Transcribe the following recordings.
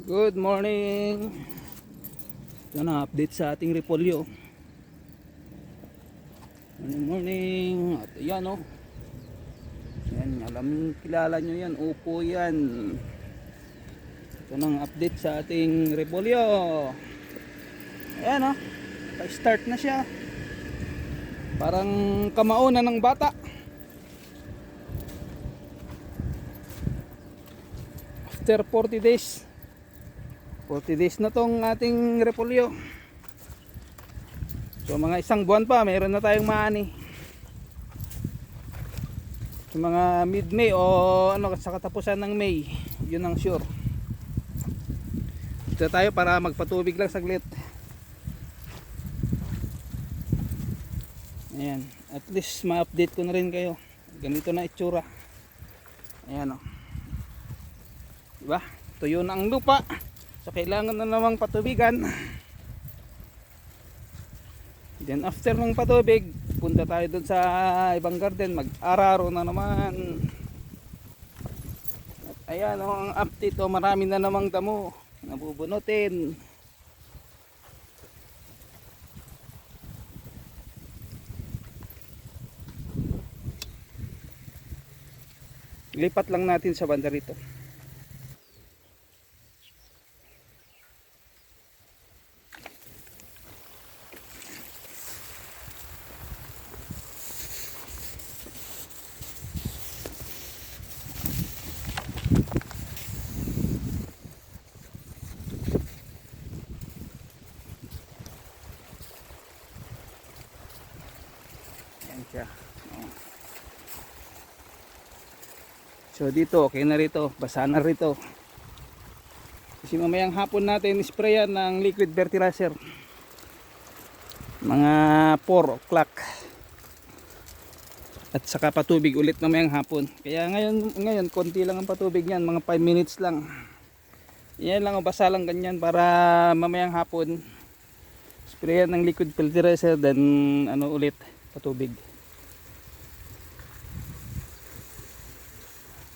Good morning. Ito na update sa ating repolyo. Morning. At yan oh. Yan, kilala nyo yan. Upo yan. Ito na update sa ating repolyo. Ayan oh. Pa-start na siya. Parang kamauna ng bata. After 40 days. 40 days na tong ating repolyo. So mga isang buwan pa mayroon na tayong maani. So mga mid-May o ano sa katapusan ng May, yun ang sure. Dito tayo para magpatubig lang saglit. Ayan, at least ma-update ko na rin kayo. Ganito na itsura. Ayan o. Diba? Tuyo na ang lupa. So kailangan na namang patubigan. Then after ng patubig, punta tayo dun sa ibang garden, mag-araro na naman. At ayan oh, ang update oh, marami na namang damo nabubunutin. Lipat lang natin sa banda rito. Siya. Oh. So dito okay na rito, basa na rito. Kasi mamayang hapon natin sprayan ng liquid fertilizer. Mga 4 o'clock. At saka patubig ulit mamayang hapon. Kaya ngayon konti lang ang patubig niyan, mga 5 minutes lang. Yan lang, basa lang ganyan para mamayang hapon sprayan ng liquid fertilizer, then ano ulit patubig.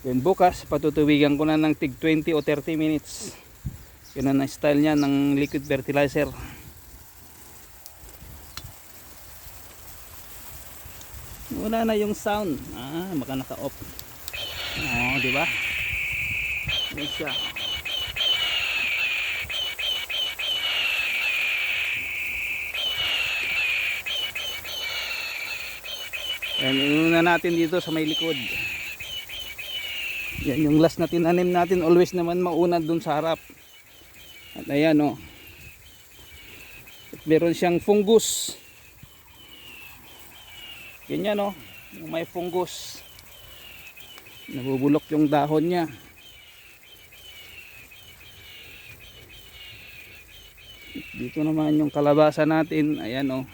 Then bukas patutubigan ko na ng tig 20 o 30 minutes. Yun ang style niya ng liquid fertilizer. Wala na yung sound. Baka naka-off. Oh, di ba? Yan siya. Yan, inuna natin dito sa may likod. Yan yung last na tinanim natin, always naman mauna dun sa harap. At ayan o. At meron siyang fungus. Ganyan o. Yung may fungus. Nabubulok yung dahon niya. Dito naman yung kalabasa natin. Ayan o.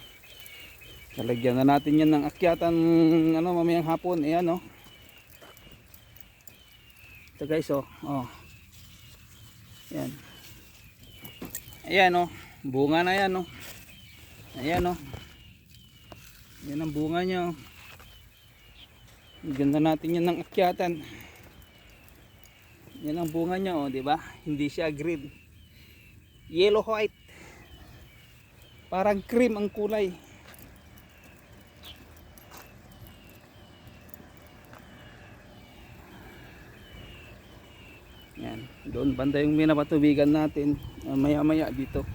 Talagyan na natin yan ng akyatan mamayang hapon. Ayan o. Ito guys oh. Ayan. Ayan oh. Bunga na yan oh. Ayan oh. Yan ang bunga niya oh. Ganda natin yan ng akyatan. Yan ang bunga niya oh, di ba? Hindi siya green. Yellow white. Parang cream ang kulay. Yan, doon banda yung minapatubigan natin maya maya dito.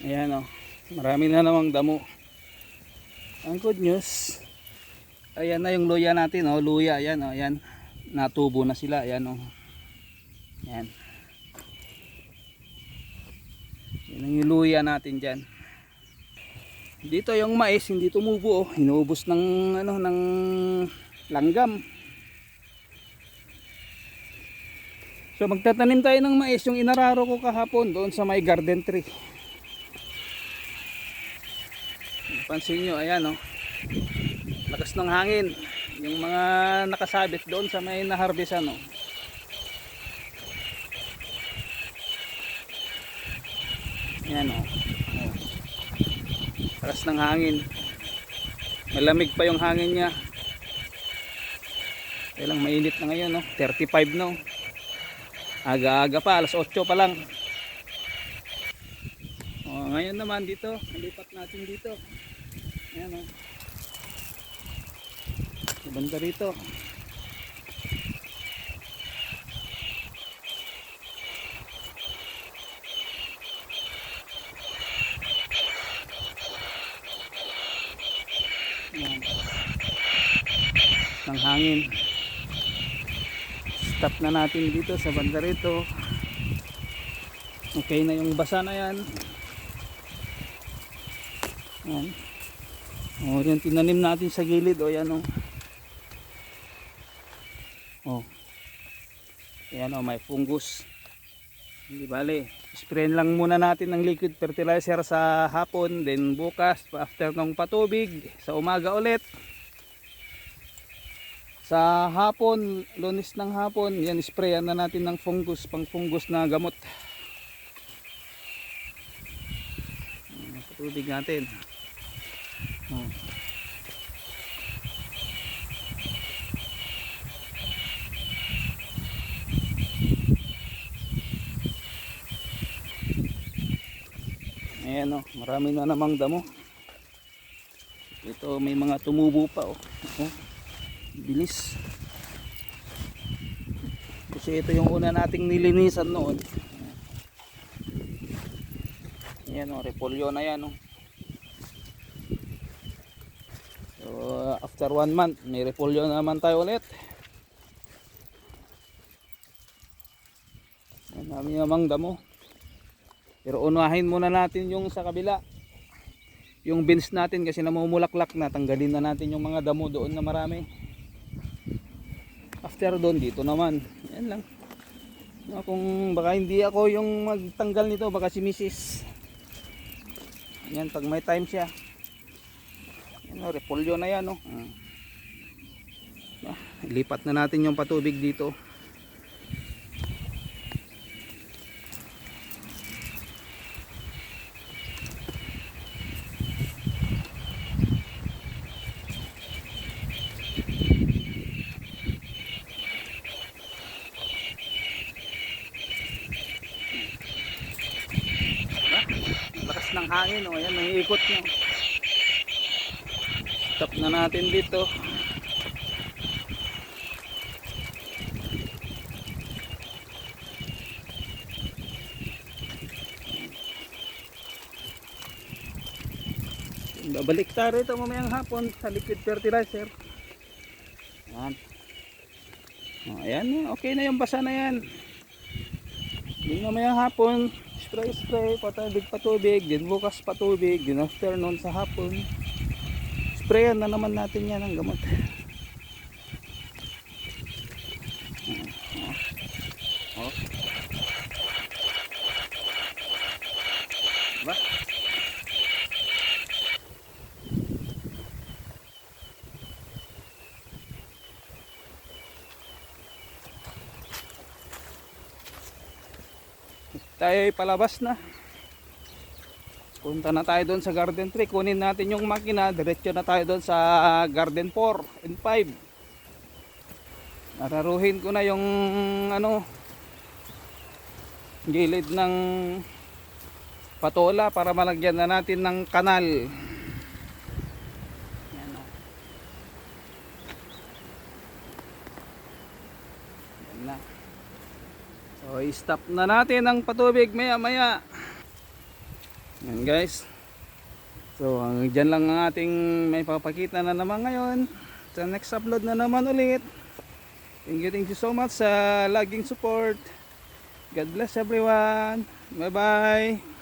Ayan o, marami na namang damo. Ang good news, ayan na yung luya natin o, luya, ayan o, ayan, natubo na sila, ayan o. Ayan. Yan yung luya natin dyan. Dito yung mais, hindi tumubo o, inuubos ng, ng langgam. So magtatanim tayo ng mais, yung inararo ko kahapon doon sa may garden tree. Pansin nyo, ayan o. Lakas ng hangin. Yung mga nakasabit doon sa may naharbisan o. Ayan o. Lakas ng hangin. Malamig pa yung hangin niya. Kaya lang mainit na ngayon, no? 35 no. Aga-aga pa, alas 8 pa lang. Ngayon naman dito, nalipat natin dito. Ayan o. Banda rito. Ayan. Ng hangin. Stop na natin dito sa banda rito. Okay na yung basa na yan. Ayan. Yung tinanim natin sa gilid. O yan o. Ayan o, may fungus. Hindi bale. Sprayin lang muna natin ng liquid fertilizer sa hapon. Then bukas, after ng patubig, sa umaga ulit. Sa hapon, Lunes ng hapon, yan sprayan na natin ng fungus, pang fungus na gamot. Patubig natin. Ayan o, marami na namang damo. Ito may mga tumubo pa o. Bilis. Kasi ito yung una nating nilinisan noon. Ayan o, repolyo na yan o. So after 1 month may repolyo naman tayo ulit. Marami namang damo. Pero unahin muna natin yung sa kabila. Yung beans natin kasi namumulaklak na. Tanggalin na natin yung mga damo doon na marami. After doon dito naman. Yan lang. Kung baka hindi ako yung magtanggal nito, baka si Mrs. Yan, pag may time siya. Yan, repolyo na yan. Lipat na natin yung patubig dito. Lakas ng hangin, ayan, nangiikot na. Stop na natin dito. Babalik tayo rito mamayang hapon sa liquid fertilizer. Ayan. Ayan, okay na yung basa na yan. Yung mamayang hapon, spray, patubig, din bukas patubig, din afternoon sa hapon. Sprayan na naman natin yan ng gamot. Diba? Tayo ay palabas na. Punta na tayo doon sa garden 3. Kunin natin yung makina. Diretso na tayo doon sa garden 4 and 5. Nararuhin ko na yung gilid ng patola para malagyan na natin ng kanal. Yan o. Yan na. So i-stop na natin ang patubig maya. Yan guys. So dyan lang ang ating may papakita na naman ngayon. Sa next upload na naman ulit. Thank you so much sa laging support. God bless everyone. Bye bye.